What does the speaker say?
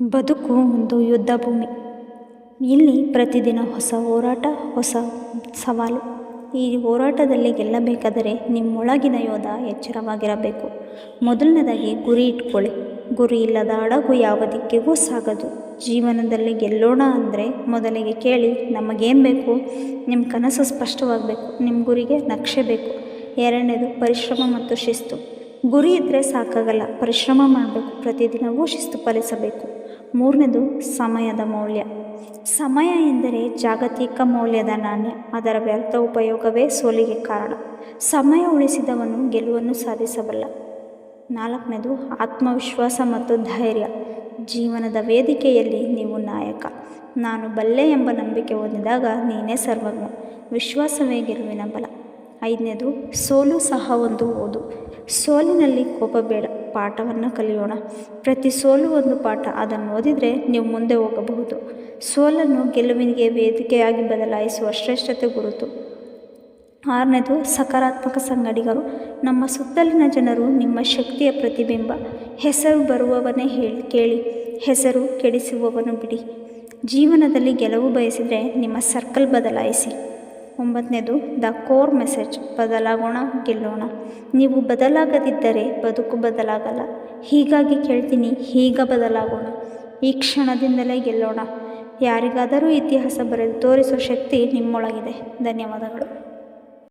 ಬದುಕು ಒಂದು ಯುದ್ಧ ಭೂಮಿ. ಇಲ್ಲಿ ಪ್ರತಿದಿನ ಹೊಸ ಹೋರಾಟ, ಹೊಸ ಸವಾಲು. ಈ ಹೋರಾಟದಲ್ಲಿ ಗೆಲ್ಲಬೇಕಾದರೆ ನಿಮ್ಮೊಳಗಿನ ಯೋಧ ಎಚ್ಚರವಾಗಿರಬೇಕು. ಮೊದಲನೇದಾಗಿ ಗುರಿ ಇಟ್ಕೊಳ್ಳಿ. ಗುರಿ ಇಲ್ಲದ ಹಡಗು ಯಾವ ದಿಕ್ಕಿಗೂ ಸಾಗದು. ಜೀವನದಲ್ಲಿ ಗೆಲ್ಲೋಣ ಅಂದರೆ ಮೊದಲಿಗೆ ಕೇಳಿ, ನಮಗೇನು ಬೇಕು? ನಿಮ್ಮ ಕನಸು ಸ್ಪಷ್ಟವಾಗಬೇಕು. ನಿಮ್ಮ ಗುರಿಗೆ ನಕ್ಷೆ ಬೇಕು. ಎರಡನೇದು ಪರಿಶ್ರಮ ಮತ್ತು ಶಿಸ್ತು. ಗುರಿ ಇದ್ದರೆ ಸಾಕಾಗಲ್ಲ, ಪರಿಶ್ರಮ ಮಾಡಬೇಕು. ಪ್ರತಿದಿನವೂ ಶಿಸ್ತು ಪಾಲಿಸಬೇಕು. ಮೂರನೇದು ಸಮಯದ ಮೌಲ್ಯ. ಸಮಯ ಎಂದರೆ ಜಾಗತಿಕ ಮೌಲ್ಯದ ನಾಣ್ಯ. ಅದರ ವ್ಯರ್ಥ ಉಪಯೋಗವೇ ಸೋಲಿಗೆ ಕಾರಣ. ಸಮಯ ಉಳಿಸಿದವನು ಗೆಲುವನ್ನು ಸಾಧಿಸಬಲ್ಲ. ನಾಲ್ಕನೇದು ಆತ್ಮವಿಶ್ವಾಸ ಮತ್ತು ಧೈರ್ಯ. ಜೀವನದ ವೇದಿಕೆಯಲ್ಲಿ ನೀವು ನಾಯಕ. ನಾನು ಬಲ್ಲೆ ಎಂಬ ನಂಬಿಕೆ ಹೊಂದಿದಾಗ ನೀನೇ ಸರ್ವಜ್ಞ. ವಿಶ್ವಾಸವೇ ಗೆಲುವಿನ ಬಲ. ಐದನೇದು ಸೋಲು ಸಹ ಒಂದು ಓದು. ಸೋಲಿನಲ್ಲಿ ಕೋಪ ಬೇಡ, ಪಾಠವನ್ನು ಕಲಿಯೋಣ. ಪ್ರತಿ ಸೋಲು ಒಂದು ಪಾಠ. ಅದನ್ನು ಓದಿದರೆ ನೀವು ಮುಂದೆ ಹೋಗಬಹುದು. ಸೋಲನ್ನು ಗೆಲುವಿಗೆ ವೇದಿಕೆಯಾಗಿ ಬದಲಾಯಿಸುವ ಶ್ರೇಷ್ಠತೆ ಗುರುತು. ಆರನೇದು ಸಕಾರಾತ್ಮಕ ಸಂಗಡಿಗರು. ನಮ್ಮ ಸುತ್ತಲಿನ ಜನರು ನಿಮ್ಮ ಶಕ್ತಿಯ ಪ್ರತಿಬಿಂಬ. ಹೆಸರು ಬರುವವನೇ ಕೇಳಿ, ಹೆಸರು ಕೆಡಿಸುವವನು ಬಿಡಿ. ಜೀವನದಲ್ಲಿ ಗೆಲುವು ಬಯಸಿದರೆ ನಿಮ್ಮ ಸರ್ಕಲ್ ಬದಲಾಯಿಸಿ. ಒಂಬತ್ತನೇದು ದ ಕೋರ್ ಮೆಸೇಜ್. ಬದಲಾಗೋಣ, ಗೆಲ್ಲೋಣ. ನೀವು ಬದಲಾಗದಿದ್ದರೆ ಬದುಕು ಬದಲಾಗಲ್ಲ. ಹೀಗಾಗಿ ಕೇಳ್ತೀನಿ, ಈಗ ಬದಲಾಗೋಣ. ಈ ಕ್ಷಣದಿಂದಲೇ ಗೆಲ್ಲೋಣ. ಯಾರಿಗಾದರೂ ಇತಿಹಾಸ ಬರೆದು ತೋರಿಸೋ ಶಕ್ತಿ ನಿಮ್ಮೊಳಗಿದೆ. ಧನ್ಯವಾದಗಳು.